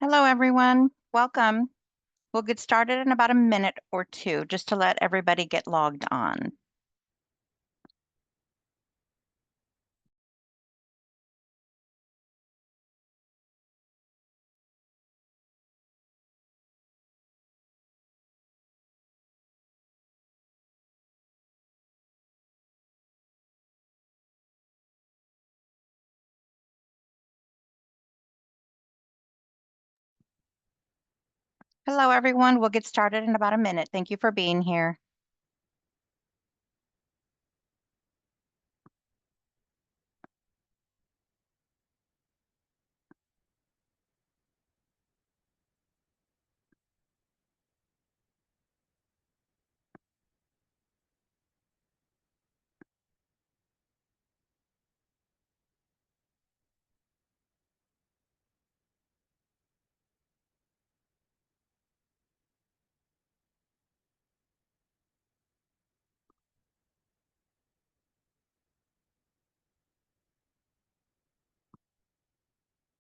Hello, everyone. Welcome. We'll get started in about a minute or two just to let everybody get logged on. Hello, everyone. We'll get started in about a minute. Thank you for being here.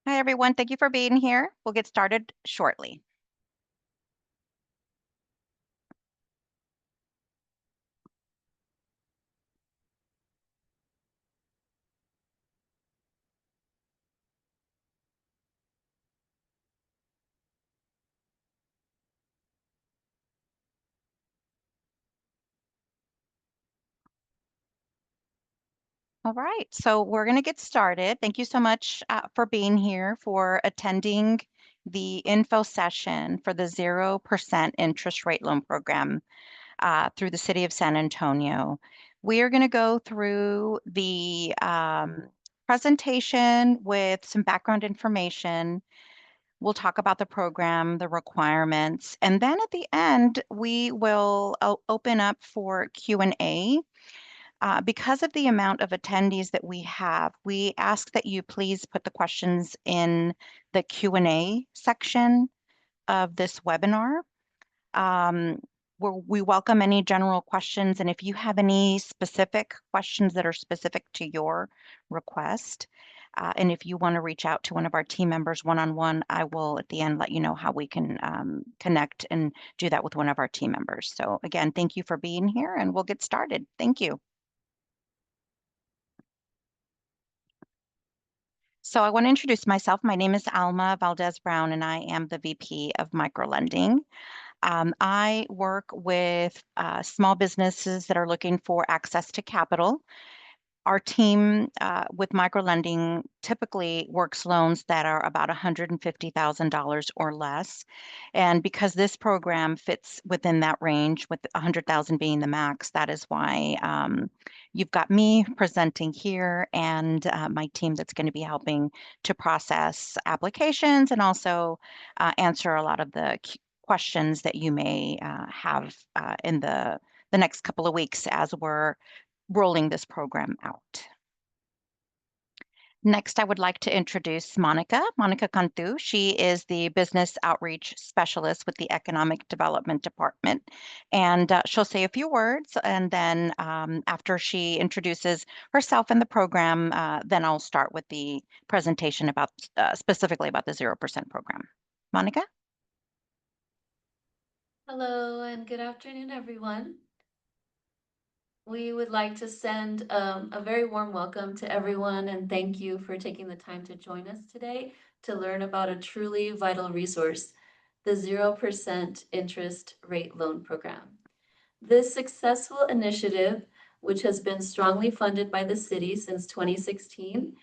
Hi, everyone. Thank you for being here. We'll get started shortly. All right, so we're going to get started. Thank you so much for being here, for attending the info session for the 0% interest rate loan program through the City of San Antonio. We are going to go through the presentation with some background information. We'll talk about the program, the requirements, and then at the end, we will open up for Q&A. Because of the amount of attendees that we have, we ask that you please put the questions in the Q&A section of this webinar. We welcome any general questions, and if you have any specific questions that are specific to your request, and if you want to reach out to one of our team members one-on-one, I will at the end let you know how we can connect and do that with one of our team members. So again, thank you for being here, and we'll get started. Thank you. So I want to introduce myself. My name is Alma Valdez Brown, and I am the VP of Microlending. I work with small businesses that are looking for access to capital. Our team with microlending typically works loans that are about $150,000 or less. And because this program fits within that range, with 100,000 being the max, that is why you've got me presenting here and my team that's going to be helping to process applications and also answer a lot of the questions that you may have in the next couple of weeks as we're rolling this program out. Next, I would like to introduce Monica Cantu. She is the Business Outreach Specialist with the Economic Development Department. And she'll say a few words, and then after she introduces herself and the program, then I'll start with the presentation about specifically about the 0% program. Monica? Hello and good afternoon, everyone. We would like to send a very warm welcome to everyone and thank you for taking the time to join us today to learn about a truly vital resource, the 0% interest rate loan program. This successful initiative, which has been strongly funded by the city since 2016,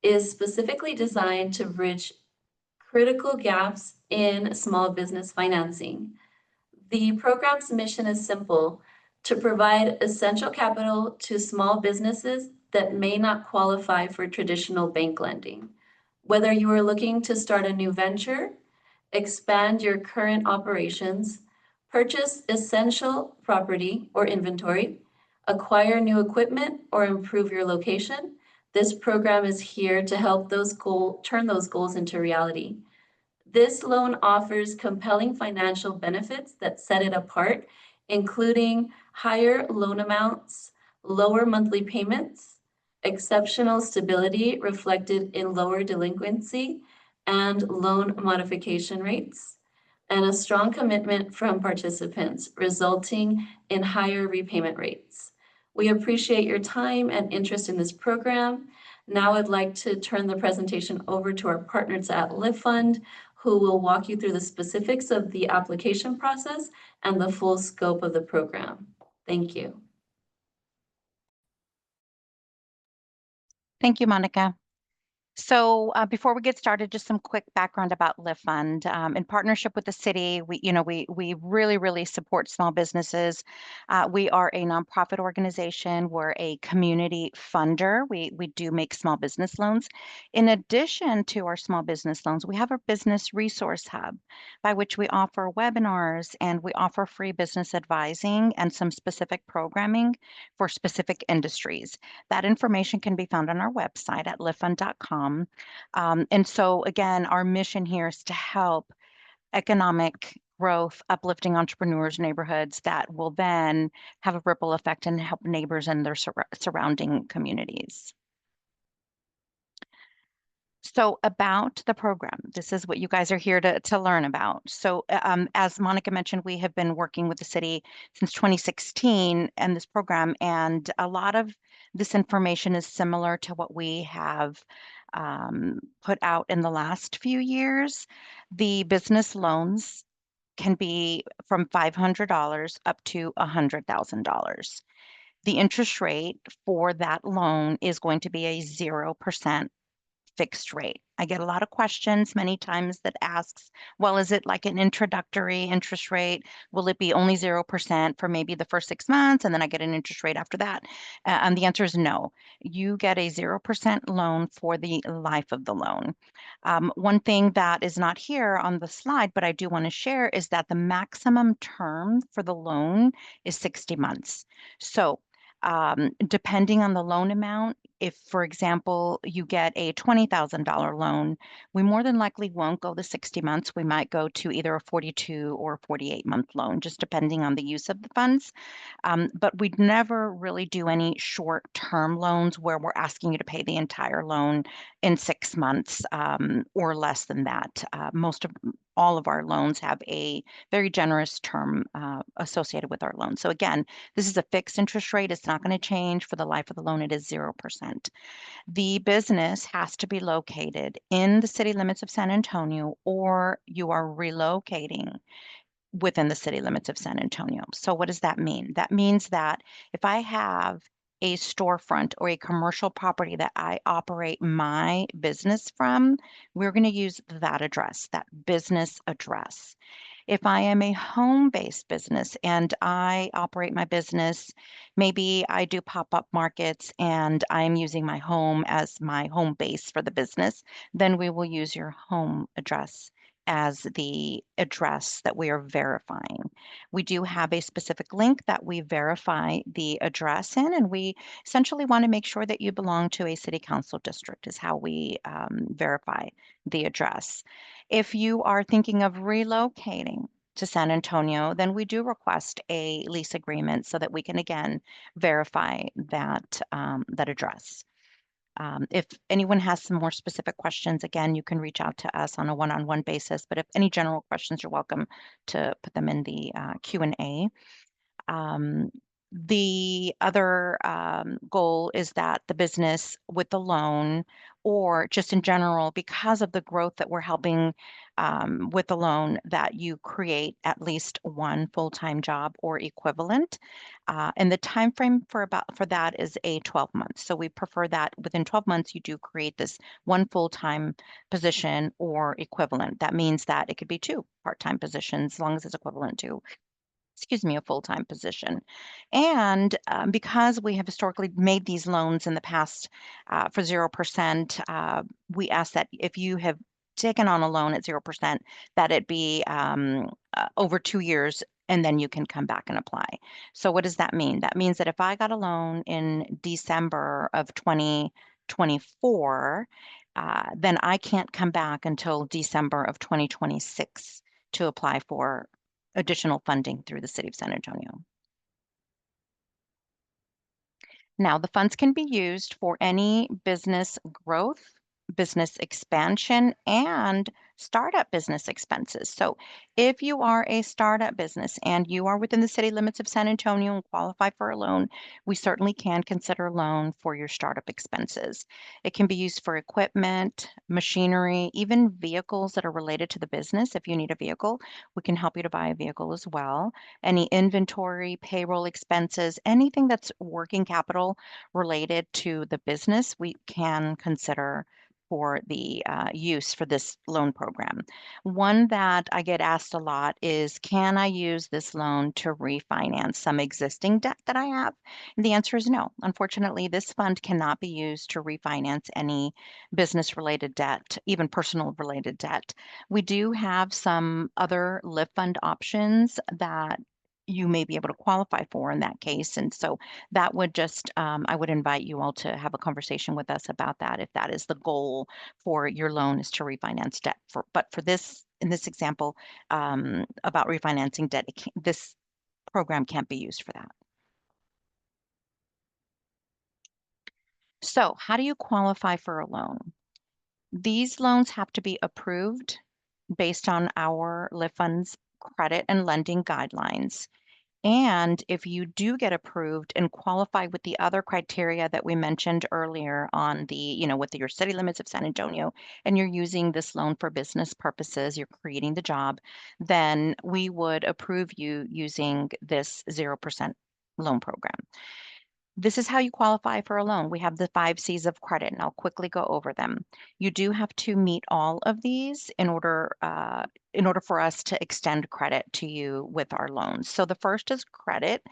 is specifically designed to bridge critical gaps in small business financing. The program's mission is simple: to provide essential capital to small businesses that may not qualify for traditional bank lending. Whether you are looking to start a new venture, expand your current operations, purchase essential property or inventory, acquire new equipment, or improve your location, this program is here to help turn those goals into reality. This loan offers compelling financial benefits that set it apart, including higher loan amounts, lower monthly payments, exceptional stability reflected in lower delinquency, and loan modification rates, and a strong commitment from participants, resulting in higher repayment rates. We appreciate your time and interest in this program. Now I'd like to turn the presentation over to our partners at LiftFund, who will walk you through the specifics of the application process and the full scope of the program. Thank you. Thank you, Monica. So before we get started, just some quick background about LiftFund. In partnership with the city, we really, really support small businesses. We are a nonprofit organization. We're a community funder. We do make small business loans. In addition to our small business loans, we have a business resource hub by which we offer webinars and we offer free business advising and some specific programming for specific industries. That information can be found on our website at liftfund.com. And so, again, our mission here is to help economic growth, uplifting entrepreneurs, neighborhoods that will then have a ripple effect and help neighbors and their surrounding communities. So about the program, this is what you guys are here to learn about. So as Monica mentioned, we have been working with the city since 2016 and this program, and a lot of this information is similar to what we have put out in the last few years. The business loans can be from $500 up to $100,000. The interest rate for that loan is going to be a 0% fixed rate. I get a lot of questions many times that asks, well, is it like an introductory interest rate? Will it be only 0% for maybe the first 6 months and then I get an interest rate after that? And the answer is no. You get a 0% loan for the life of the loan. One thing that is not here on the slide, but I do want to share is that the maximum term for the loan is 60 months. So depending on the loan amount, if, for example, you get a $20,000 loan, we more than likely won't go the 60 months. We might go to either a 42 or 48-month loan, just depending on the use of the funds. But we'd never really do any short-term loans where we're asking you to pay the entire loan in 6 months or less than that. All of our loans have a very generous term associated with our loan. So again, this is a fixed interest rate. It's not going to change for the life of the loan. It is 0%. The business has to be located in the city limits of San Antonio, or you are relocating within the city limits of San Antonio. So what does that mean? That means that if I have a storefront or a commercial property that I operate my business from, we're going to use that address, that business address. If I am a home-based business and I operate my business, maybe I do pop-up markets and I'm using my home as my home base for the business, then we will use your home address as the address that we are verifying. We do have a specific link that we verify the address in, and we essentially want to make sure that you belong to a city council district is how we verify the address. If you are thinking of relocating to San Antonio, then we do request a lease agreement so that we can again verify that address. If anyone has some more specific questions, again, you can reach out to us on a one-on-one basis. But if any general questions, you're welcome to put them in the Q&A. The other goal is that the business with the loan or just in general, because of the growth that we're helping with the loan, that you create at least one full-time job or equivalent. And the time frame for that is 12 months. So we prefer that within 12 months, you do create this one full-time position or equivalent. That means that it could be two part-time positions as long as it's equivalent to a full-time position. And because we have historically made these loans in the past for 0%, we ask that if you have taken on a loan at 0%, that it be over 2 years, and then you can come back and apply. So what does that mean? That means that if I got a loan in December of 2024, then I can't come back until December of 2026 to apply for additional funding through the City of San Antonio. Now, the funds can be used for any business growth business expansion and startup business expenses. So, if you are a startup business and you are within the city limits of San Antonio and qualify for a loan, we certainly can consider a loan for your startup expenses. It can be used for equipment, machinery, even vehicles that are related to the business. If you need a vehicle, we can help you to buy a vehicle as well. Any inventory, payroll expenses, anything that's working capital related to the business, we can consider for the use for this loan program. One that I get asked a lot is, can I use this loan to refinance some existing debt that I have? And the answer is no. Unfortunately, this fund cannot be used to refinance any business related debt, even personal related debt. We do have some other LiftFund options that you may be able to qualify for in that case. And so that would just, I would invite you all to have a conversation with us about that if that is the goal for your loan is to refinance debt. But for this, in this example, about refinancing debt, this program can't be used for that. So how do you qualify for a loan? These loans have to be approved based on our Lift Fund's credit and lending guidelines. And if you do get approved and qualify with the other criteria that we mentioned earlier on the, with your city limits of San Antonio, and you're using this loan for business purposes, you're creating the job, then we would approve you using this 0% loan program. This is how you qualify for a loan. We have the 5 C's of credit, and I'll quickly go over them. You do have to meet all of these in order for us to extend credit to you with our loans. So the first is credit,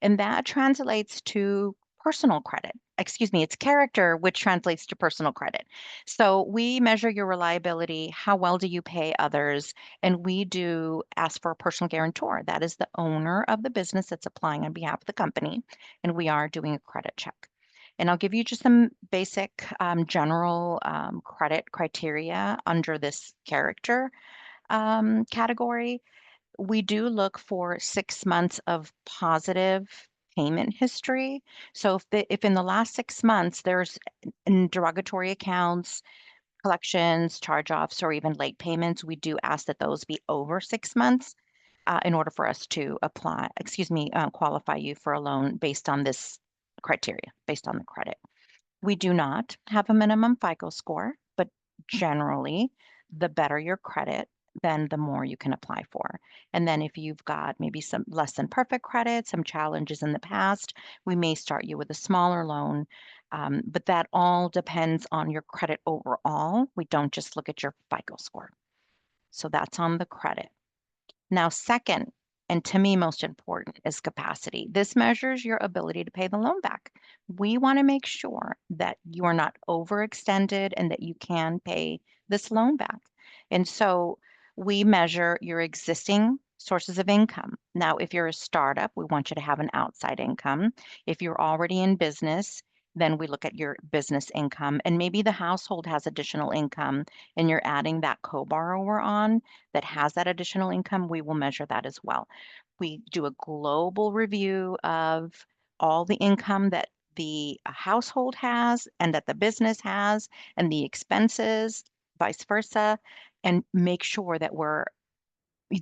and that translates to personal credit. Excuse me, it's character, which translates to personal credit. So we measure your reliability, how well do you pay others, and we do ask for a personal guarantor. That is the owner of the business that's applying on behalf of the company, and we are doing a credit check. And I'll give you just some basic general credit criteria under this character category. We do look for 6 months of positive payment history. So if in the last 6 months there's derogatory accounts, collections, charge-offs, or even late payments, we do ask that those be over 6 months in order for us to qualify you for a loan based on this criteria, based on the credit. We do not have a minimum FICO score, but generally, the better your credit, then the more you can apply for. And then if you've got maybe some less than perfect credit, some challenges in the past, we may start you with a smaller loan. But that all depends on your credit overall. We don't just look at your FICO score. So that's on the credit. Now, second, and to me most important, is capacity. This measures your ability to pay the loan back. We want to make sure that you are not overextended and that you can pay this loan back. And so we measure your existing sources of income. Now, if you're a startup, we want you to have an outside income. If you're already in business, then we look at your business income, and maybe the household has additional income and you're adding that co-borrower on that has that additional income, we will measure that as well. We do a global review of all the income that the household has and that the business has and the expenses, vice versa, and make sure that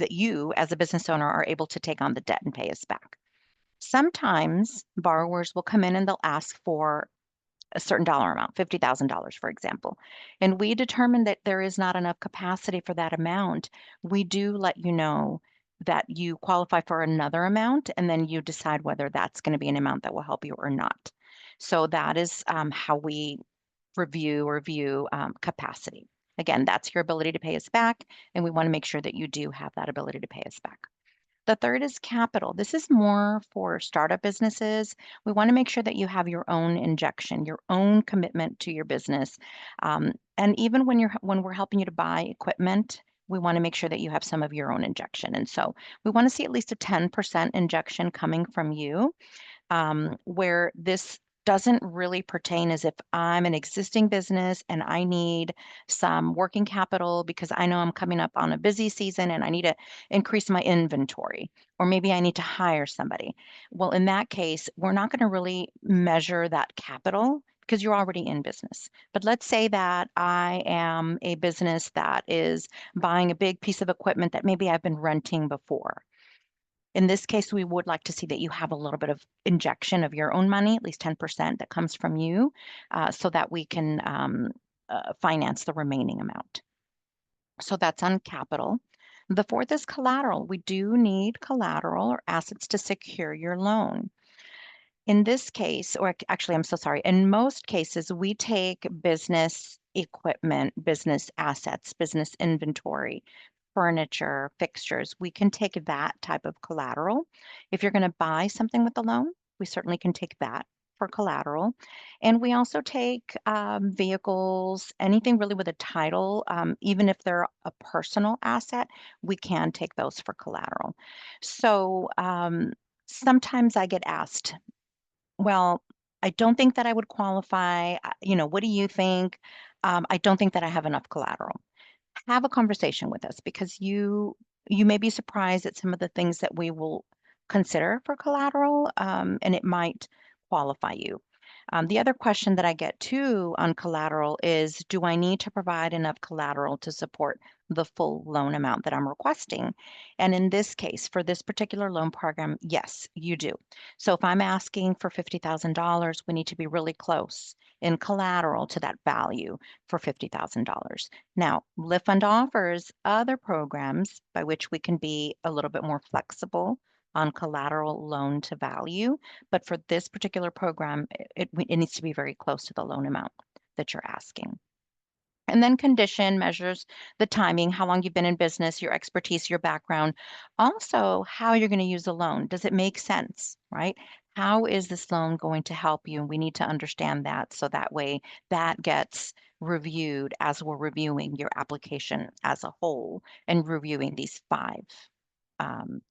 you as a business owner are able to take on the debt and pay us back. Sometimes borrowers will come in and they'll ask for a certain dollar amount, $50,000, for example, and we determine that there is not enough capacity for that amount, we do let you know that you qualify for another amount, and then you decide whether that's going to be an amount that will help you or not. So that is how we review or view capacity. Again, that's your ability to pay us back, and we want to make sure that you do have that ability to pay us back. The third is capital. This is more for startup businesses. We want to make sure that you have your own injection, your own commitment to your business. And even when we're helping you to buy equipment, we want to make sure that you have some of your own injection. And so we want to see at least a 10% injection coming from you, where this doesn't really pertain as if I'm an existing business and I need some working capital because I know I'm coming up on a busy season and I need to increase my inventory, or maybe I need to hire somebody. Well, in that case, we're not going to really measure that capital because you're already in business. But let's say that I am a business that is buying a big piece of equipment that maybe I've been renting before. In this case, we would like to see that you have a little bit of injection of your own money, at least 10% that comes from you, so that we can finance the remaining amount. So that's on capital. The fourth is collateral. We do need collateral or assets to secure your loan. In this case, or actually, I'm so sorry. In most cases, we take business equipment, business assets, business inventory, furniture, fixtures. We can take that type of collateral. If you're going to buy something with the loan, we certainly can take that for collateral. And we also take vehicles, anything really with a title, even if they're a personal asset, we can take those for collateral. So sometimes I get asked, well, I don't think that I would qualify. What do you think? I don't think that I have enough collateral. Have a conversation with us because you may be surprised at some of the things that we will consider for collateral, and it might qualify you. The other question that I get too on collateral is, do I need to provide enough collateral to support the full loan amount that I'm requesting? And in this case, for this particular loan program, yes, you do. So if I'm asking for $50,000, we need to be really close in collateral to that value for $50,000. Now, LiftFund offers other programs by which we can be a little bit more flexible on collateral loan to value, but for this particular program, it needs to be very close to the loan amount that you're asking. And then condition measures the timing, how long you've been in business, your expertise, your background. Also, how you're going to use the loan. Does it make sense, right? How is this loan going to help you? And we need to understand that so that way that gets reviewed as we're reviewing your application as a whole and reviewing these um,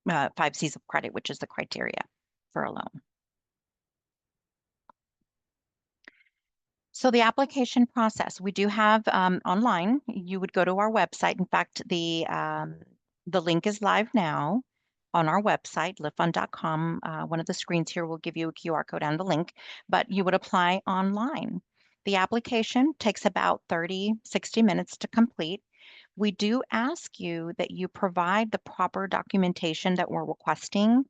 5 C's of credit, which is the criteria for a loan. So the application process, we do have online. You would go to our website. In fact, the link is live now on our website, liftfund.com. One of the screens here will give you a QR code and the link, but you would apply online. The application takes about 30, 60 minutes to complete. We do ask you that you provide the proper documentation that we're requesting,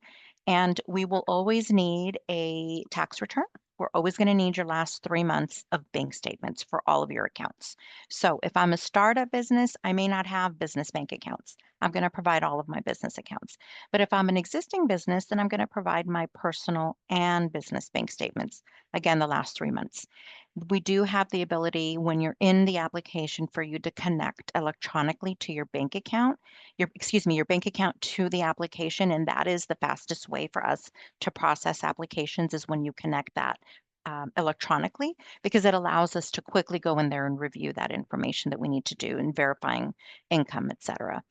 and we will always need a tax return. We're always going to need your last 3 months of bank statements for all of your accounts. So if I'm a startup business, I may not have business bank accounts. I'm going to provide all of my business accounts. But if I'm an existing business, then I'm going to provide my personal and business bank statements. Again, the last 3 months. We do have the ability when you're in the application for you to connect electronically to your bank account, your bank account to the application. And that is the fastest way for us to process applications is when you connect that electronically, because it allows us to quickly go in there and review that information that we need to do in verifying income, et cetera.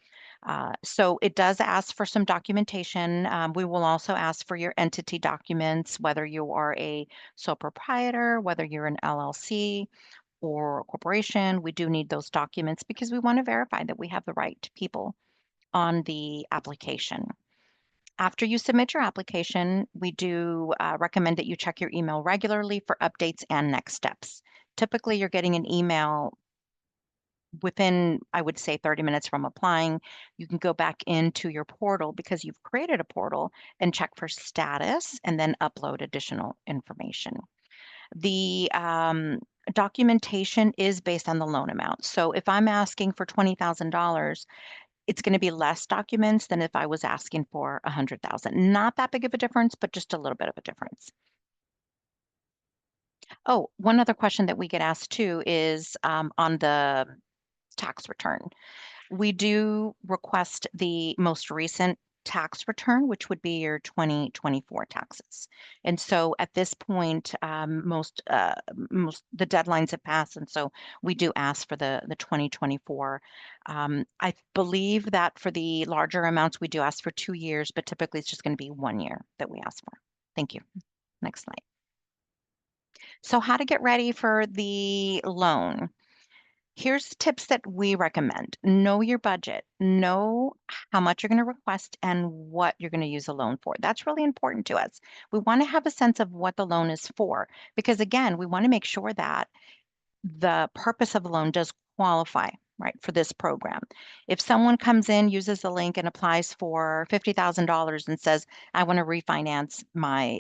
So it does ask for some documentation. We will also ask for your entity documents, whether you are a sole proprietor, whether you're an LLC or a corporation. We do need those documents because we want to verify that we have the right people on the application. After you submit your application, we do recommend that you check your email regularly for updates and next steps. Typically, you're getting an email within, I would say, 30 minutes from applying. You can go back into your portal because you've created a portal and check for status and then upload additional information. The documentation is based on the loan amount. So if I'm asking for $20,000, it's going to be less documents than if I was asking for 100,000. Not that big of a difference, but just a little bit of a difference. Oh, one other question that we get asked too is on the tax return. We do request the most recent tax return, which would be your 2024 taxes. And so at this point, most the deadlines have passed, and so we do ask for the 2024. I believe that for the larger amounts, we do ask for 2 years, but typically it's just going to be 1 year that we ask for. Thank you. Next slide. So how to get ready for the loan. Here's tips that we recommend. Know your budget. Know how much you're going to request and what you're going to use a loan for. That's really important to us. We want to have a sense of what the loan is for because, again, we want to make sure that the purpose of the loan does qualify, right, for this program. If someone comes in, uses the link, and applies for $50,000 and says, I want to refinance my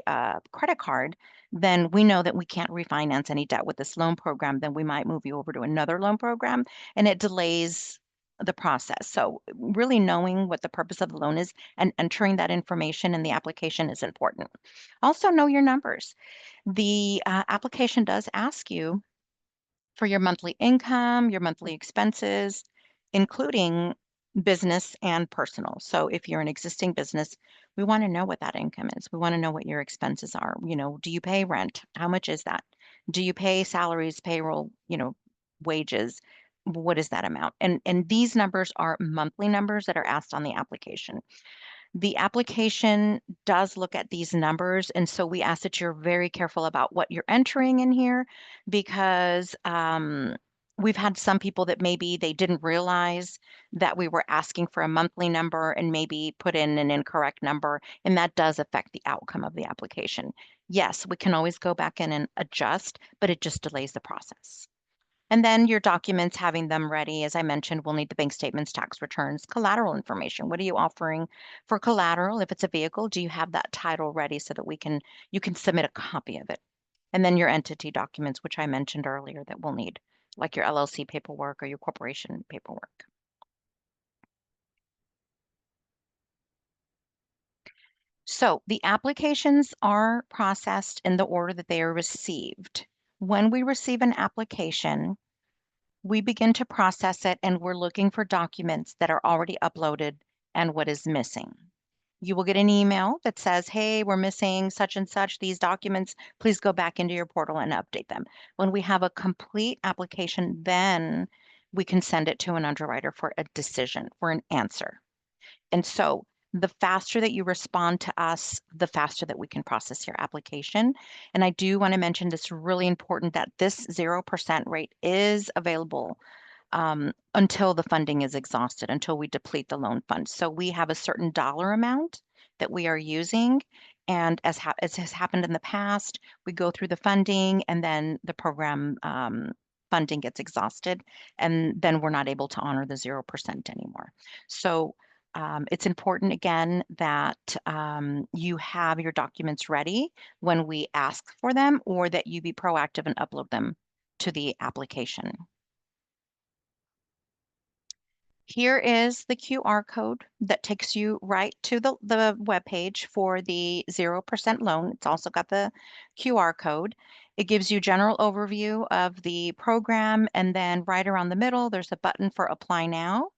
credit card, then we know that we can't refinance any debt with this loan program. Then we might move you over to another loan program, and it delays the process. So, really knowing what the purpose of the loan is and entering that information in the application is important. Also, know your numbers. The application does ask you for your monthly income, your monthly expenses, including business and personal. So if you're an existing business, we want to know what that income is. We want to know what your expenses are. Do you pay rent? How much is that? Do you pay salaries, payroll, wages? What is that amount? And these numbers are monthly numbers that are asked on the application. The application does look at these numbers, and so we ask that you're very careful about what you're entering in here because we've had some people that maybe they didn't realize that we were asking for a monthly number and maybe put in an incorrect number, and that does affect the outcome of the application. Yes, we can always go back in and adjust, but it just delays the process. And then your documents, having them ready, as I mentioned, we'll need the bank statements, tax returns, collateral information. What are you offering for collateral? If it's a vehicle, do you have that title ready so that you can submit a copy of it? And then your entity documents, which I mentioned earlier that we'll need, like your LLC paperwork or your corporation paperwork. So the applications are processed in the order that they are received. When we receive an application, we begin to process it and we're looking for documents that are already uploaded and what is missing. You will get an email that says, hey, we're missing such and such, these documents. Please go back into your portal and update them. When we have a complete application, then we can send it to an underwriter for a decision, for an answer. And so the faster that you respond to us, the faster that we can process your application. And I do want to mention this really important that this 0% rate is available until the funding is exhausted, until we deplete the loan fund. So we have a certain dollar amount that we are using. And as has happened in the past, we go through the funding and then the program funding gets exhausted, and then we're not able to honor the 0% anymore. So it's important, again, that you have your documents ready when we ask for them, or that you be proactive and upload them to the application. Here is the QR code that takes you right to the web page for the 0% loan. It's also got the QR code. It gives you general overview of the program, and then right around the middle, there's a button for Apply Now.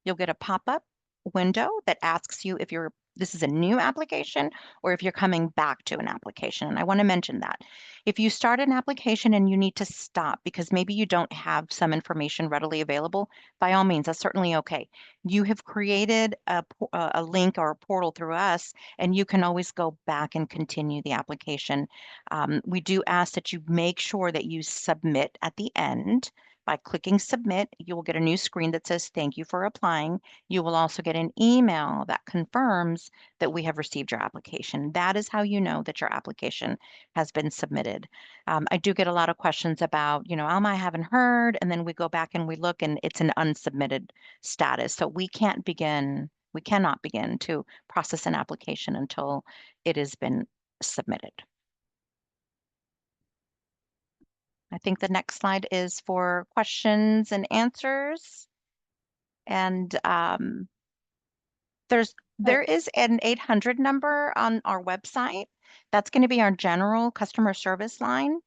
You'll get a pop-up window that asks you if this is a new application or if you're coming back to an application. And I want to mention that. If you start an application and you need to stop because maybe you don't have some information readily available, by all means, that's certainly okay. You have created a link or a portal through us, and you can always go back and continue the application. We do ask that you make sure that you submit at the end. By clicking submit, you will get a new screen that says thank you for applying. You will also get an email that confirms that we have received your application. That is how you know that your application has been submitted. I do get a lot of questions about, Alma, I haven't heard, and then we go back and we look and it's an unsubmitted status. So we cannot begin to process an application until it has been submitted. I think the next slide is for questions and answers. And there is an 800 number on our website. That's going to be our general customer service line.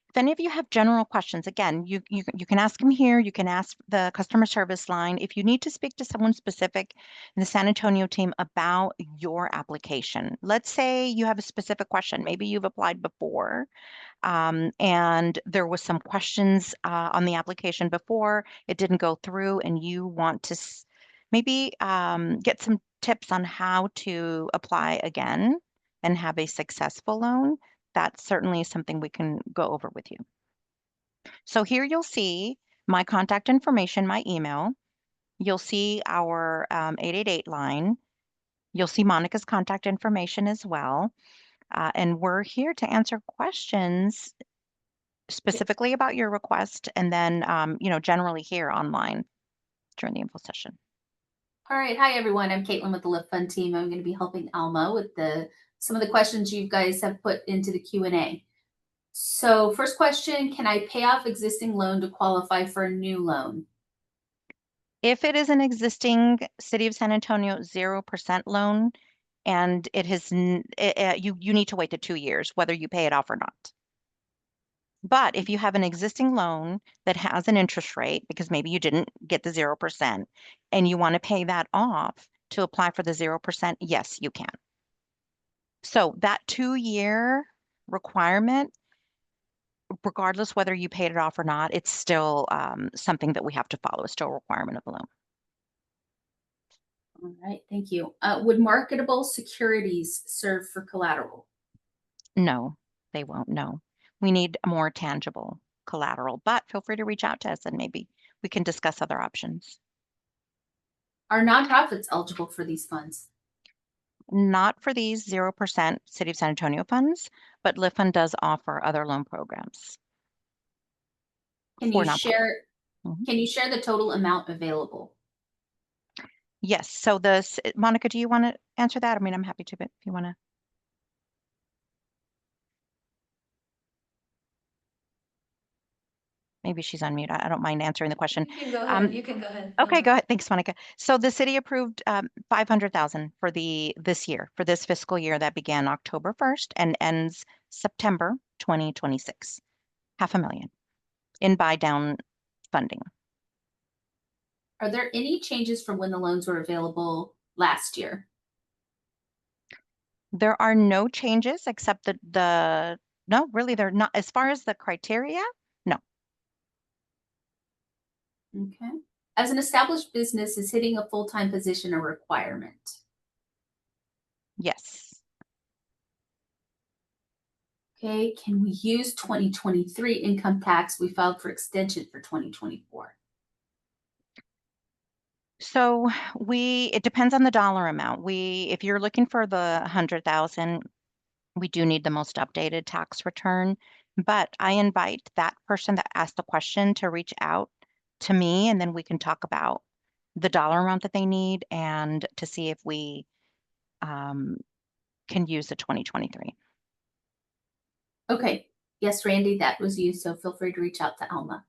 If any of you have general questions, again, you can ask them here. You can ask the customer service line. If you need to speak to someone specific in the San Antonio team about your application, let's say you have a specific question. Maybe you've applied before, and there was some questions on the application before, it didn't go through, and you want to maybe get some tips on how to apply again and have a successful loan. That's certainly something we can go over with you. So here you'll see my contact information, my email. You'll see our 888 line. You'll see Monica's contact information as well. And we're here to answer questions specifically about your request and then, generally here online during the info session. All right. Hi, everyone. I'm Caitlin with the LiftFund team. I'm going to be helping Alma with some of the questions you guys have put into the Q&A. So first question, can I pay off existing loan to qualify for a new loan? If it is an existing City of San Antonio 0% loan and it has, you need to wait the 2 years, whether you pay it off or not. But if you have an existing loan that has an interest rate, because maybe you didn't get the 0% and you want to pay that off to apply for the 0%, yes, you can. So that 2-year requirement, regardless whether you paid it off or not, it's still something that we have to follow. It's still a requirement of the loan. All right. Thank you. Would marketable securities serve for collateral? No, they won't. No. We need a more tangible collateral, but feel free to reach out to us and maybe we can discuss other options. Are nonprofits eligible for these funds? Not for these 0% City of San Antonio funds, but LiftFund does offer other loan programs Can for you nonprofits. share Mhm. can you share the total amount available? Yes. So Monica, do you want to answer that? I mean, I'm happy to, but if you want to. Maybe she's on mute. I don't mind answering the question. You can go ahead. You can go ahead. Okay, go ahead. Thanks, Monica. So the city approved 500,000 for this year, for this fiscal year that began October 1st and ends September 2026. 500,000 in buy down funding. Are there any changes from when the loans were available last year? There are no changes except no, really, they're not. As far as the criteria, no. Okay. As an established business, is hitting a full-time position a requirement? Yes. Okay. Can we use 2023 income tax we filed for extension for 2024? So it depends on the dollar amount. If you're looking for the 100,000, we do need the most updated tax return, but I invite that person that asked the question to reach out to me, and then we can talk about the dollar amount that they need and to see if we can use the 2023. Okay. Yes, Randy, that was you. So feel free to reach out to Alma.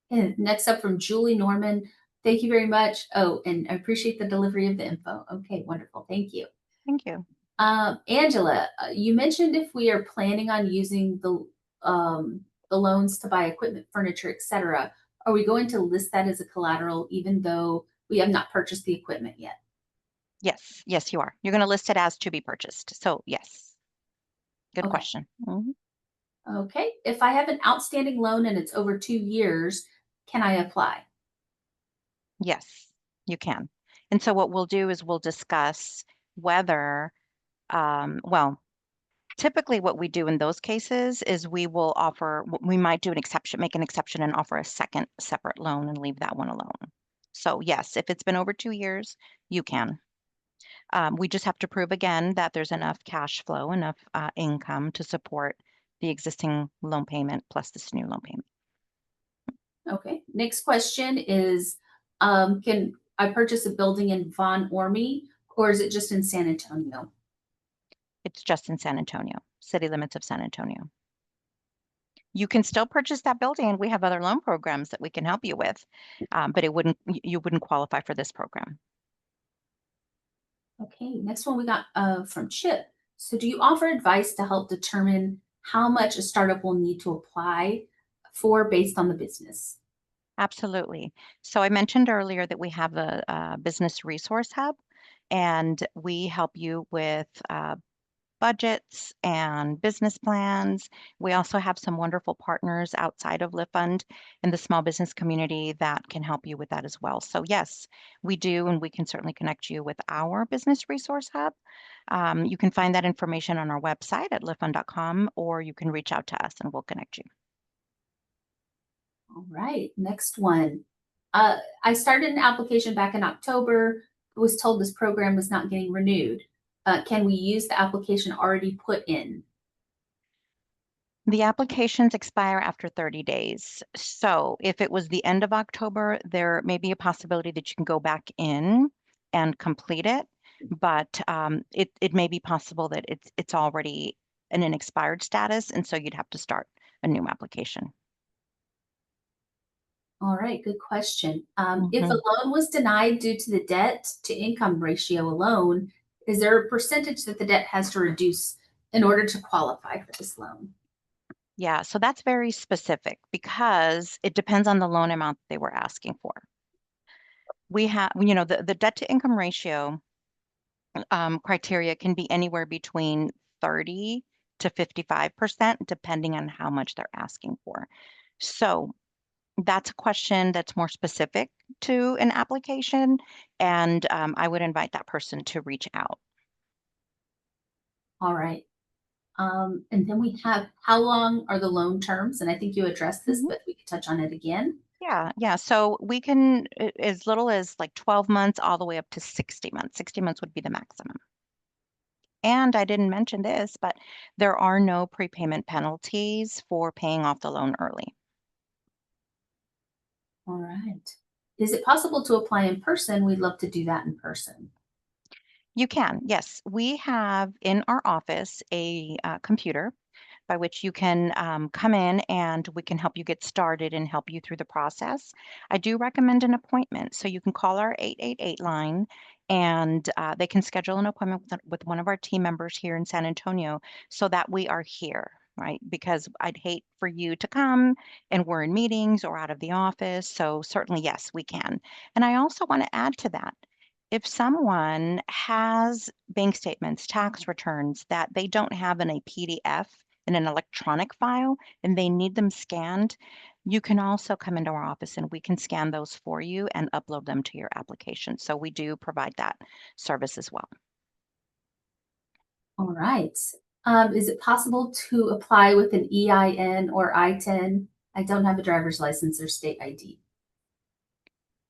And next up from Julie Norman. Thank you very much. Oh, and I appreciate the delivery of the info. Okay, wonderful. Thank you. Thank you. Angela, you mentioned if we are planning on using the loans to buy equipment, furniture, etc., are we going to list that as a collateral even though we have not purchased the equipment yet? Yes, yes, you are. You're going to list it as to be purchased. So yes, good Okay. question. Mhm. Okay. If I have an outstanding loan and it's over 2 years, can I apply? Yes, you can. And so what we'll do is we'll discuss whether, well, typically what we do in those cases is we might do an exception, make an exception and offer a second separate loan and leave that one alone. So yes, if it's been over 2 years, you can. We just have to prove again that there's enough cash flow, enough income to support the existing loan payment plus this new loan payment. Okay. Next question is, can I purchase a building in Von Ormy or is it just in San Antonio? It's just in San Antonio, city limits of San Antonio. You can still purchase that building, and we have other loan programs that we can help you with, but you wouldn't qualify for this program. Okay, next one we got from Chip. So, do you offer advice to help determine how much a startup will need to apply for based on the business? Absolutely. So I mentioned earlier that we have a business resource hub, and we help you with budgets and business plans. We also have some wonderful partners outside of LiftFund in the small business community that can help you with that as well. So yes, we do, and we can certainly connect you with our business resource hub. You can find that information on our website at liftfund.com, or you can reach out to us and we'll connect you. All right, next one. I started an application back in October, was told this program was not getting renewed. Can we use the application already put in? The applications expire after 30 days. So if it was the end of October, there may be a possibility that you can go back in and complete it, but it may be possible that it's already in an expired status, and so you'd have to start a new application. All right, good question. If a Mhm. loan was denied due to the debt to income ratio alone, is there a percentage that the debt has to reduce in order to qualify for this loan? Yeah, so that's very specific because it depends on the loan amount they were asking for. We have, the debt to income ratio criteria can be anywhere between 30 to 55%, depending on how much they're asking for. So that's a question that's more specific to an application, and I would invite that person to reach out. All right. And then we have how long are the loan terms? And I think you addressed this, Mhm. but we could touch on it again. Yeah, yeah. So we can, as little as like 12 months all the way up to 60 months. 60 months would be the maximum. And I didn't mention this, but there are no prepayment penalties for paying off the loan early. All right. Is it possible to apply in person? We'd love to do that in person. You can, yes. We have in our office a computer by which you can come in and we can help you get started and help you through the process. I do recommend an appointment. So you can call our 888 line and they can schedule an appointment with one of our team members here in San Antonio so that we are here, right? Because I'd hate for you to come and we're in meetings or out of the office. So certainly, yes, we can. And I also want to add to that. If someone has bank statements, tax returns that they don't have in a PDF, in an electronic file, and they need them scanned, you can also come into our office and we can scan those for you and upload them to your application. So we do provide that service as well. All right. Is it possible to apply with an EIN or I-10? I don't have a driver's license or state ID.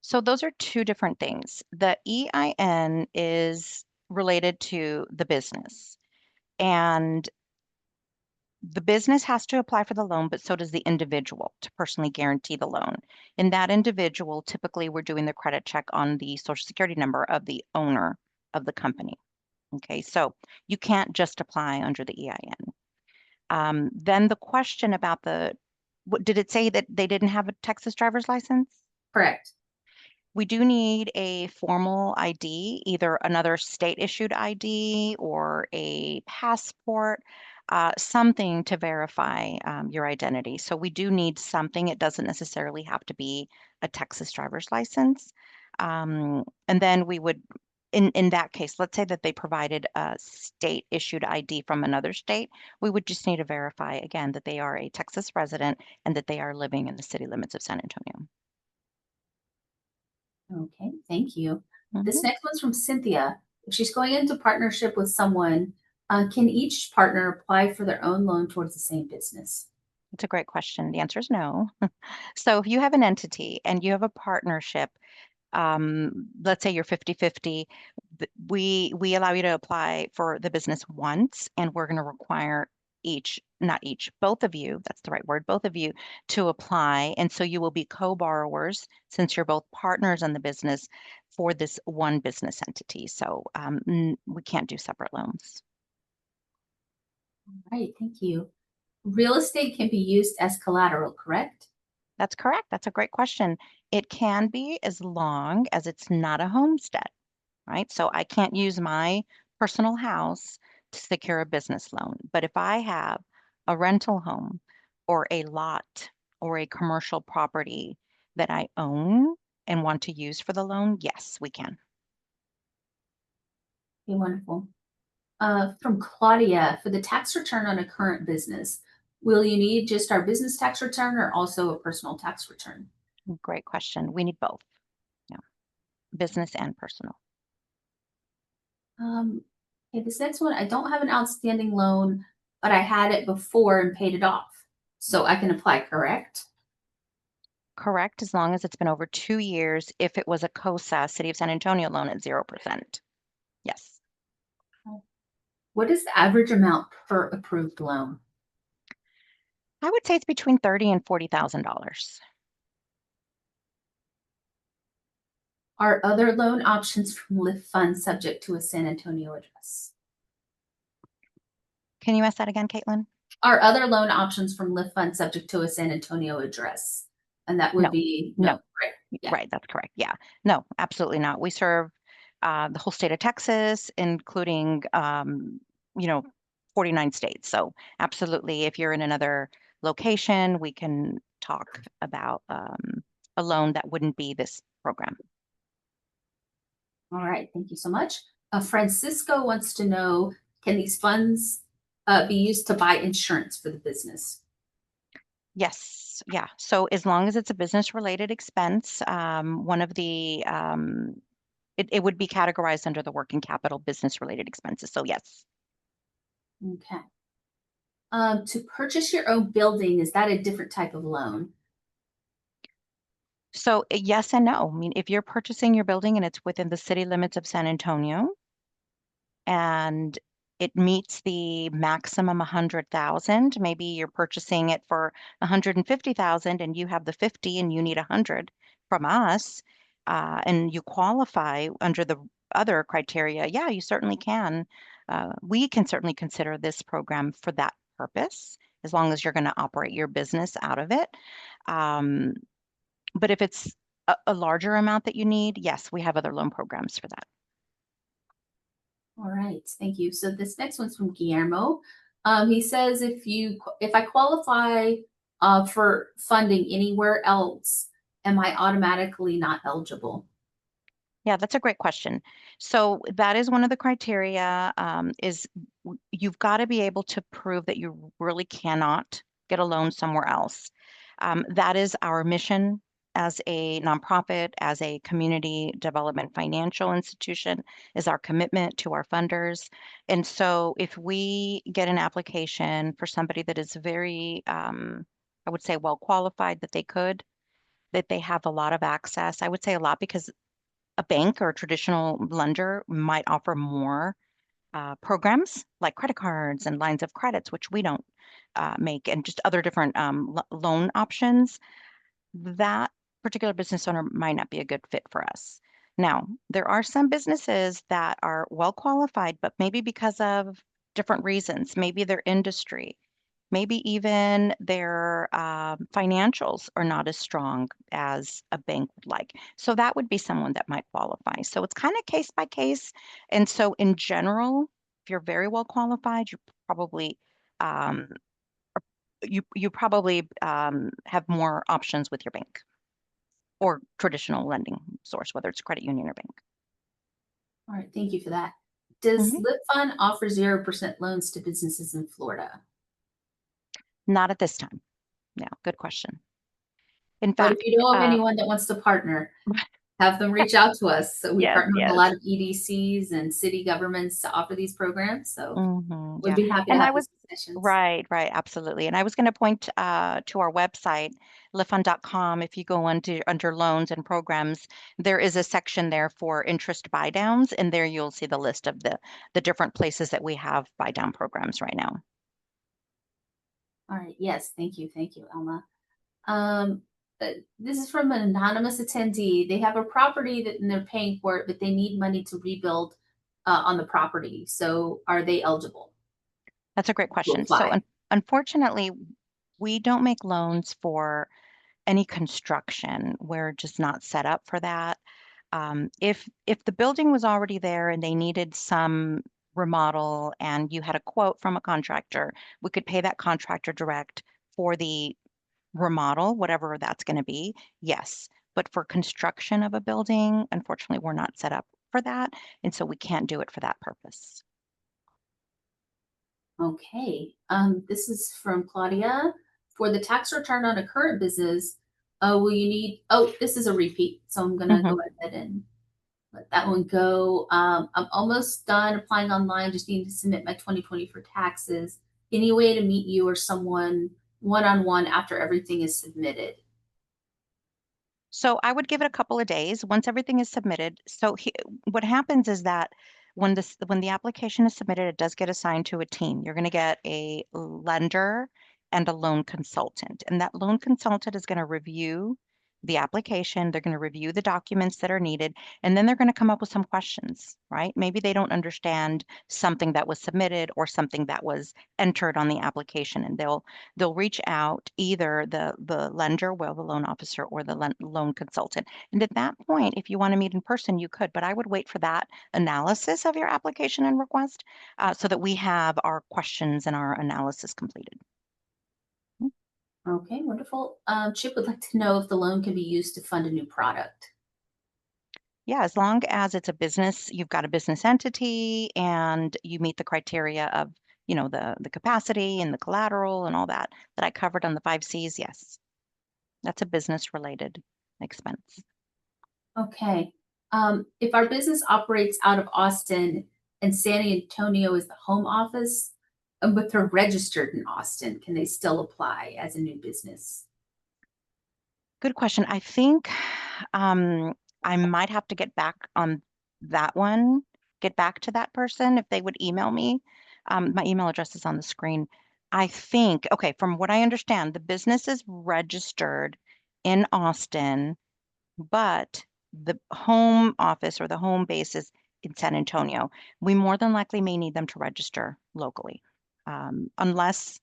So those are two different things. The EIN is related to the business, and the business has to apply for the loan, but so does the individual to personally guarantee the loan. In that individual, typically we're doing the credit check on the social security number of the owner of the company. Okay, so you can't just apply under the EIN. Then the question about what did it say that they didn't have a Texas driver's license? Correct. We do need a formal ID, either another state issued ID or a passport, something to verify your identity. So we do need something. It doesn't necessarily have to be a Texas driver's license. And then we would, in that case, let's say that they provided a state issued ID from another state. We would just need to verify again that they are a Texas resident and that they are living in the city limits of San Antonio. Okay, thank you. This Mhm. next one's from Cynthia. If she's going into partnership with someone, can each partner apply for their own loan towards the same business? It's a great question. The answer is no. So if you have an entity and you have a partnership, let's say you're 50-50, we allow you to apply for the business once, and we're going to require not each, both of you, that's the right word, both of you to apply. And so you will be co-borrowers since you're both partners in the business for this one business entity. So we can't do separate loans. All right, thank you. Real estate can be used as collateral, correct? That's correct. That's a great question. It can be as long as it's not a homestead, right? So I can't use my personal house to secure a business loan. But if I have a rental home or a lot or a commercial property that I own and want to use for the loan, yes, we can. Okay, wonderful. From Claudia, for the tax return on a current business, will you need just our business tax return or also a personal tax return? Great question. We need both, yeah, business and personal. Um, okay, this next one, I don't have an outstanding loan, but I had it before and paid it off. So I can apply, correct? Correct, as long as it's been over 2 years. If it was a COSA, City of San Antonio loan at 0%. Yes. What is the average amount per approved loan? I would say it's between $30,000 and $40,000. Are other loan options from LiftFund subject to a San Antonio address? Can you ask that again, Caitlin? Are other loan options from LiftFund subject to a San Antonio address? And that would No, be no. no, right? Yeah. Right, that's correct. Yeah. No, absolutely not. We serve the whole state of Texas, including, you know, 49 states. So absolutely, if you're in another location, we can talk about a loan that wouldn't be this program. All right, thank you so much. Francisco wants to know, can these funds be used to buy insurance for the business? Yes, yeah. So as long as it's a business related expense, one of the it would be categorized under the working capital business related expenses. So yes. Okay. To purchase your own building, is that a different type of loan? So yes and no. I mean, if you're purchasing your building and it's within the city limits of San Antonio and it meets the maximum 100,000, maybe you're purchasing it for 150,000 and you have the 50 and you need 100 from us, and you qualify under the other criteria, yeah, you certainly can. We can certainly consider this program for that purpose, as long as you're going to operate your business out of it. Um, but if it's a larger amount that you need, yes, we have other loan programs for that. All right, thank you. So this next one's from Guillermo. He says if I qualify for funding anywhere else, am I automatically not eligible? Yeah, that's a great question. So that is one of the criteria, is you've got to be able to prove that you really cannot get a loan somewhere else. That is our mission as a nonprofit, as a community development financial institution, is our commitment to our funders. And so if we get an application for somebody that is very, I would say, well qualified, that they have a lot of access. I would say a lot because a bank or a traditional lender might offer more programs like credit cards and lines of credits, which we don't make, and just other different loan options. That particular business owner might not be a good fit for us. Now, there are some businesses that are well qualified, but maybe because of different reasons, maybe their industry, maybe even their financials are not as strong as a bank would like. So that would be someone that might qualify. So it's kind of case by case. And so in general, if you're very well qualified, you're probably um, you probably have more options with your bank or traditional lending source, whether it's credit union or bank. All right, thank you for that. Does Mhm. LiftFund offer 0% loans to businesses in Florida? Not at this time. Yeah, good question. In But if fact, you know of anyone that wants to partner, have them reach out to us. So we yes, partner with a yes. lot of EDCs and city governments to offer these programs. So we'd Yeah. be happy to And have I these was discussions. right, right, absolutely. And I was going to point to our website, liftfund.com. If you go under loans and programs, there is a section there for interest buy downs, and there you'll see the list of the different places that we have buy down programs right now. All right. Yes. Thank you. Thank you, Elma. Um, this is from an anonymous attendee. They have a property that and they're paying for it, but they need money to rebuild on the property. So are they eligible That's a great to question. So apply? unfortunately, we don't make loans for any construction. We're just not set up for that. If the building was already there and they needed some remodel and you had a quote from a contractor, we could pay that contractor direct for the remodel, whatever that's going to be. Yes. But for construction of a building, unfortunately, we're not set up for that. And so we can't do it for that purpose. Okay. This is from Claudia. For the tax return on a current business, will you need, oh, this is a repeat. So I'm going to Mhm. go ahead and let that one go. I'm almost done applying online. Just need to submit my 2020 for taxes. Any way to meet you or someone one on one after everything is submitted? So I would give it a couple of days once everything is submitted. What happens is that when the application is submitted, it does get assigned to a team. You're going to get a lender and a loan consultant, and that loan consultant is going to review the application. They're going to review the documents that are needed, and then they're going to come up with some questions, right? Maybe they don't understand something that was submitted or something that was entered on the application, and they'll reach out, either the lender, well, the loan officer, or the loan consultant. And at that point, if you want to meet in person, you could, but I would wait for that analysis of your application and request so that we have our questions and our analysis completed. Okay, wonderful. Chip would like to know if the loan can be used to fund a new product. Yeah, as long as it's a business, you've got a business entity and you meet the criteria of, the capacity and the collateral and all that I covered on the 5 Cs, yes. That's a business related expense. Okay. If our business operates out of Austin and San Antonio is the home office, but they're registered in Austin, can they still apply as a new business? Good question. I think I might have to get back on that one, get back to that person if they would email me. My email address is on the screen. I think, okay, from what I understand, the business is registered in Austin, but the home office or the home base is in San Antonio. We more than likely may need them to register locally, unless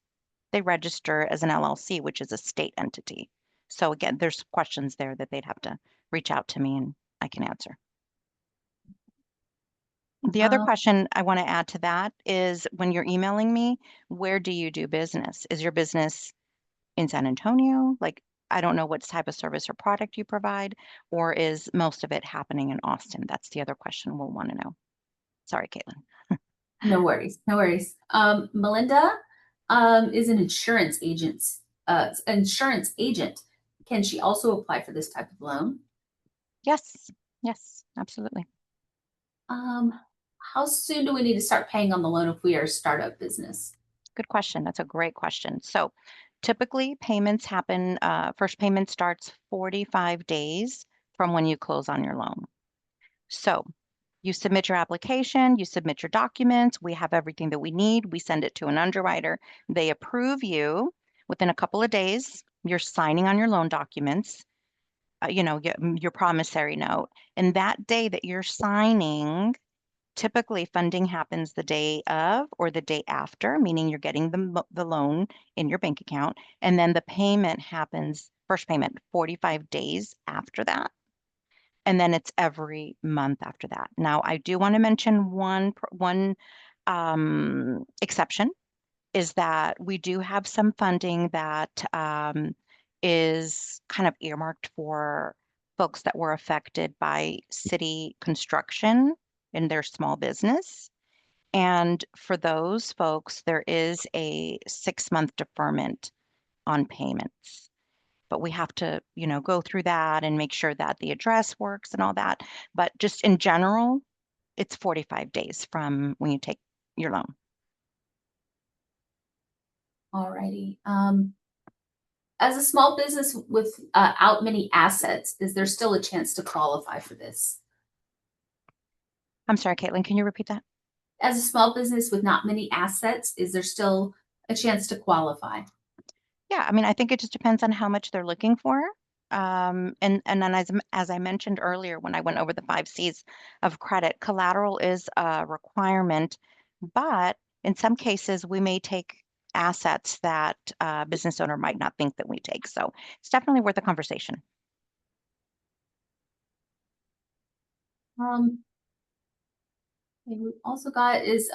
they register as an LLC, which is a state entity. So again, there's questions there that they'd have to reach out to me and I can answer. The other Um, question I want to add to that is, when you're emailing me, where do you do business? Is your business in San Antonio? Like, I don't know what type of service or product you provide, or is most of it happening in Austin? That's the other question we'll want to know. Sorry, Caitlin. no worries, no worries. Melinda is an insurance agent. Can she also apply for this type of loan? Yes, yes, absolutely. How soon do we need to start paying on the loan if we are a startup business? Good question. That's a great question. So typically payments happen, first payment starts 45 days from when you close on your loan. So you submit your application, you submit your documents, we have everything that we need, we send it to an underwriter, they approve you. Within a couple of days, you're signing on your loan documents, your promissory note. And that day that you're signing, typically funding happens the day of or the day after, meaning you're getting the loan in your bank account. And then the payment happens, first payment, 45 days after that. And then it's every month after that. Now, I do want to mention one exception, is that we do have some funding that is kind of earmarked for folks that were affected by city construction in their small business. And for those folks, there is a 6-month deferment on payments. But we have to, go through that and make sure that the address works and all that. But just in general, it's 45 days from when you take your loan. Alrighty. As a small business without many assets, is there still a chance to qualify for this? I'm sorry, Caitlin, can you repeat that? As a small business with not many assets, is there still a chance to qualify? Yeah, I mean, I think it just depends on how much they're looking for. And then as I mentioned earlier, when I went over the 5 Cs of credit, collateral is a requirement, but in some cases we may take assets that a business owner might not think that we take. So it's definitely worth a conversation. And we also got is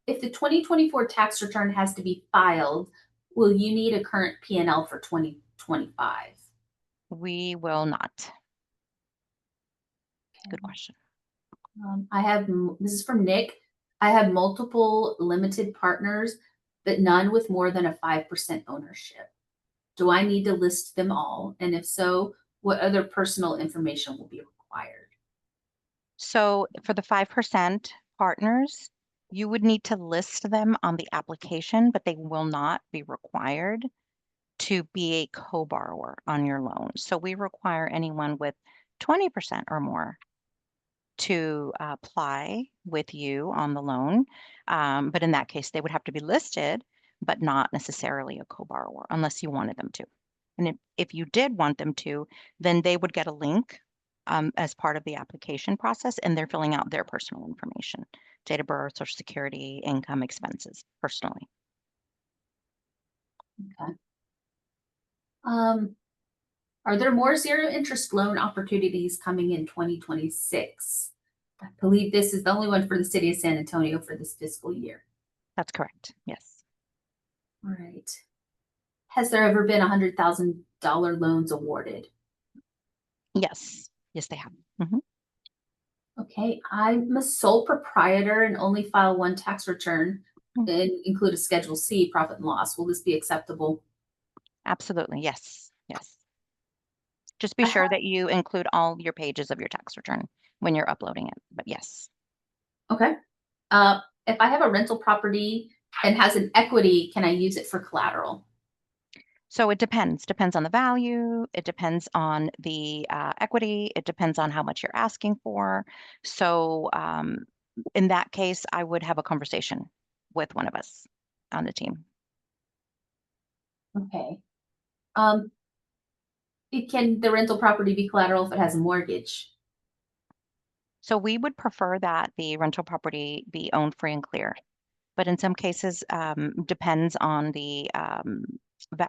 if the 2024 tax return has to be filed, will you need a current P&L for 2025? We will not. Good question. This is from Nick. I have multiple limited partners, but none with more than a 5% ownership. Do I need to list them all? And if so, what other personal information will be required? So for the 5% partners, you would need to list them on the application, but they will not be required. to be a co-borrower on your loan. So we require anyone with 20% or more to apply with you on the loan. But in that case, they would have to be listed, but not necessarily a co-borrower unless you wanted them to. And if you did want them to, then they would get a link as part of the application process, and they're filling out their personal information, date of birth, social security, income, expenses, personally. Okay. Are there more zero interest loan opportunities coming in 2026? I believe this is the only one for the city of San Antonio for this fiscal year. That's correct. Yes. All right. Has there ever been $100,000 loans awarded? Yes. Yes, they have. Mhm. Okay, I'm a sole proprietor and only file one tax return Mm. and include a Schedule C profit and loss. Will this be acceptable? Absolutely. Yes. Yes. Just be I sure have, that you include all your pages of your tax return when you're uploading it. But yes. okay. If I have a rental property and has an equity, can I use it for collateral? So it depends on the value. It depends on the equity. It depends on how much you're asking for. So in that case, I would have a conversation with one of us on the team. Okay. Um, can the rental property be collateral if it has a mortgage? So we would prefer that the rental property be owned free and clear. But in some cases, depends on the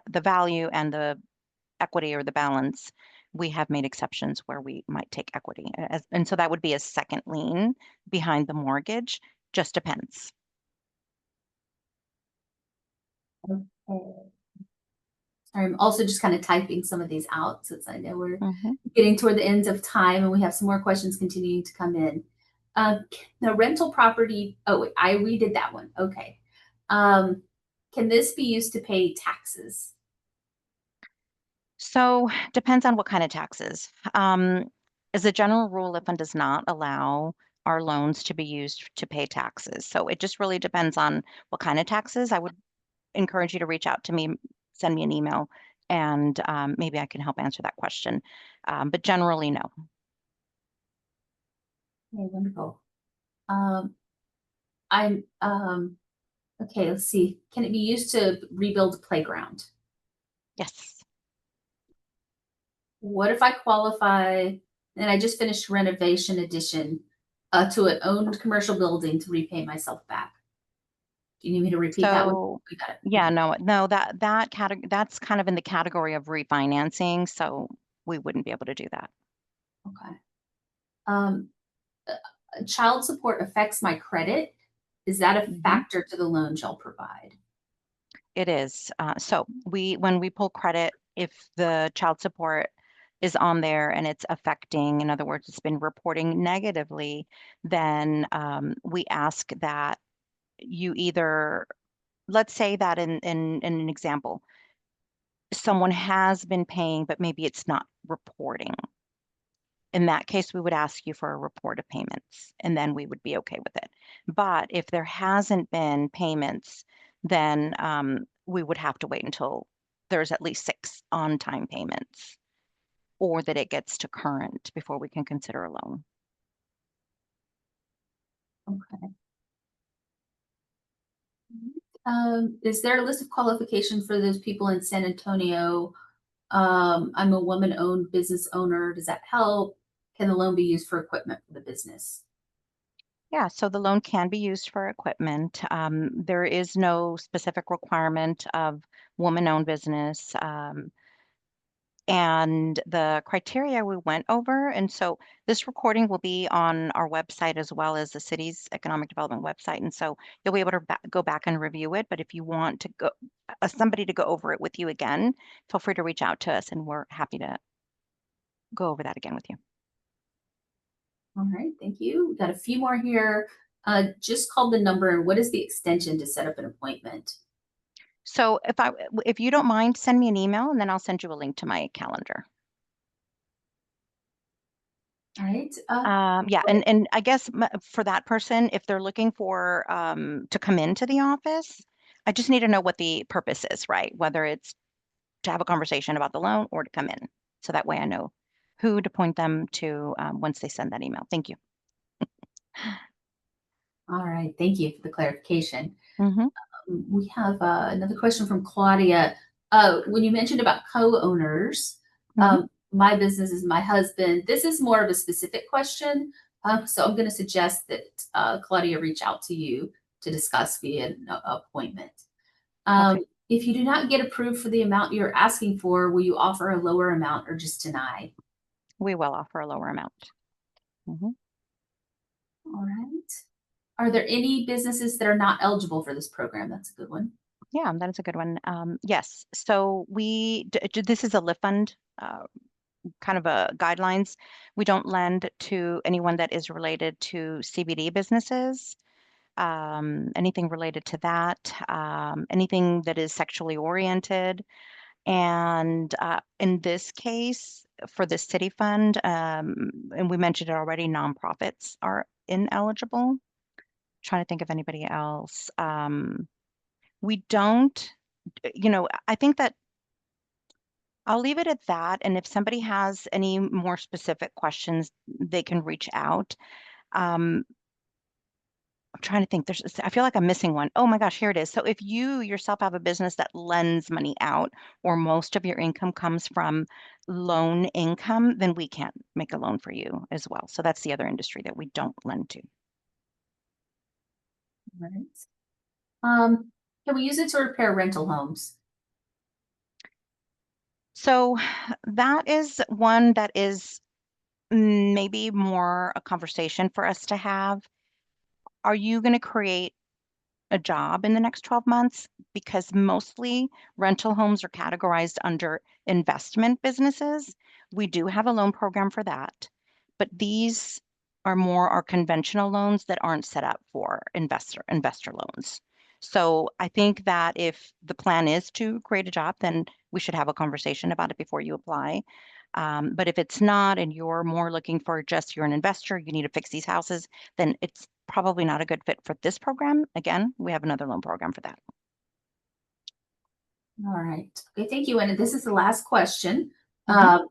value and the equity or the balance. We have made exceptions where we might take equity. And so that would be a second lien behind the mortgage. Just depends. Okay. Sorry, I'm also just kind of typing some of these out since I know we're Mhm. getting toward the end of time and we have some more questions continuing to come in. The rental property, oh, wait, I redid that one. Okay. Um, can this be used to pay taxes? So depends on what kind of taxes. As a general rule, LiftFund does not allow our loans to be used to pay taxes. So it just really depends on what kind of taxes. I would encourage you to reach out to me, send me an email, and maybe I can help answer that question. But generally, no. Okay, wonderful. Um, I'm okay, let's see. Can it be used to rebuild a playground? Yes. What if I qualify and I just finished renovation addition to an owned commercial building to repay myself back? Do you need me to repeat that one? So We got it. yeah, Okay. no, that category, that's kind of in the category of refinancing, so we wouldn't be able to do that. Okay. Um, child support affects my credit. Is that a Mhm. factor to the loan y'all provide? It is. So when we pull credit, if the child support is on there and it's affecting, in other words, it's been reporting negatively, then we ask that you either, let's say that in an example, someone has been paying, but maybe it's not reporting. In that case, we would ask you for a report of payments, and then we would be okay with it. But if there hasn't been payments, then we would have to wait until there's at least 6 on-time payments or that it gets to current before we can consider a loan. Okay. Is there a list of qualifications for those people in San Antonio? I'm a woman-owned business owner. Does that help? Can the loan be used for equipment for the business? Yeah, so the loan can be used for equipment. There is no specific requirement of woman-owned business. And the criteria we went over. And so this recording will be on our website as well as the city's economic development website. And so you'll be able to go back and review it. But if you want to go, somebody to go over it with you again, feel free to reach out to us and we're happy to go over that again with you. All right, thank you. We've got a few more here. Just call the number and what is the extension to set up an appointment? So if you don't mind, send me an email and then I'll send you a link to my calendar. All right. Yeah, and I guess for that person, if they're looking for to come into the office, I just need to know what the purpose is, right? Whether it's to have a conversation about the loan or to come in. So that way I know who to point them to once they send that email. Thank you. All right, thank you for the clarification. Mm-hmm. We have another question from Claudia. When you mentioned about co-owners, Mhm. my business is my husband. This is more of a specific question. So I'm going to suggest that Claudia reach out to you to discuss via an appointment. Okay. If you do not get approved for the amount you're asking for, will you offer a lower amount or just deny? We will offer a lower amount. Mhm. All right. Are there any businesses that are not eligible for this program? That's a good one. Yeah, that is a good one. Yes. So this is a LiftFund kind of a guidelines. We don't lend to anyone that is related to CBD businesses, anything related to that, anything that is sexually oriented. And in this case, for the city fund, and we mentioned it already, nonprofits are ineligible. Trying to think of anybody else. We don't, I think that I'll leave it at that. And if somebody has any more specific questions, they can reach out. Um, I'm trying to think. I feel like I'm missing one. Oh my gosh, here it is. So if you yourself have a business that lends money out, or most of your income comes from loan income, then we can't make a loan for you as well. So that's the other industry that we don't lend to. All right. Can we use it to repair rental homes? So that is one that is maybe more a conversation for us to have. Are you going to create a job in the next 12 months? Because mostly rental homes are categorized under investment businesses. We do have a loan program for that, but these are more our conventional loans that aren't set up for investor loans. So I think that if the plan is to create a job, then we should have a conversation about it before you apply. But if it's not, and you're more looking for just you're an investor, you need to fix these houses, then it's probably not a good fit for this program. Again, we have another loan program for that. All right. Okay, thank you. And this is the last question. Mhm.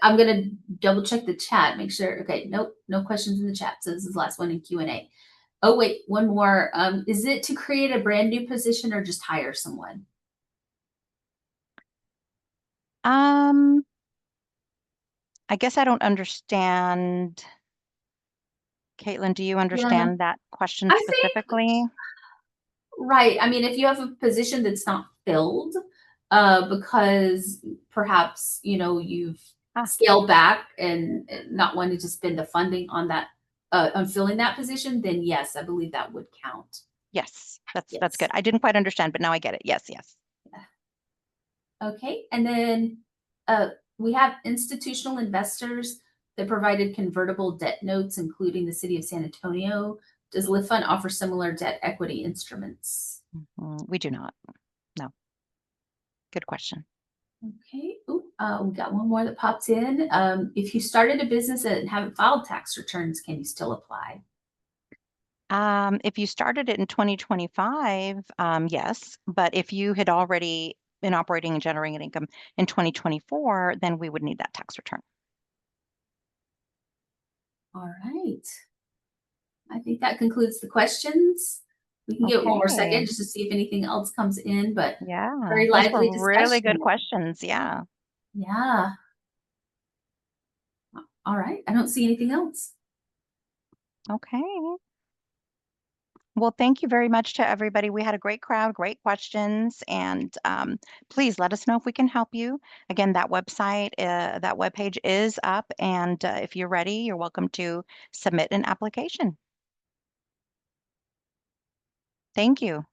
I'm gonna double check the chat, make sure. Okay, nope, no questions in the chat. So this is the last one in Q&A. Oh wait, one more. Is it to create a brand new position or just hire someone? Um, I guess I don't understand. Caitlin, do you Yeah, understand that question I think specifically? right. I mean, if you have a position that's not filled, because perhaps you've Ah, scaled back and not wanting to spend the funding on that on filling that position, then yes, I believe that would count. yes, that's good. Yes. I didn't quite understand, but now I get it. Yes, yes. Okay, and then we have institutional investors that provided convertible debt notes, including the city of San Antonio. Does LiftFund offer similar debt equity instruments? We do not. No. Good question. Okay, ooh, we got one more that popped in. If you started a business and haven't filed tax returns, can you still apply? If you started it in 2025, yes, but if you had already been operating and generating income in 2024, then we would need that tax return. All right. I think that concludes the questions. We can get one more Okay. second just to see if anything else comes in, but Yeah, very those lively were really discussion. good questions. Yeah. Yeah. All right. I don't see anything else. Okay. Well, thank you very much to everybody. We had a great crowd, great questions, and please let us know if we can help you. Again, that website, that webpage is up, and if you're ready, you're welcome to submit an application. Thank you.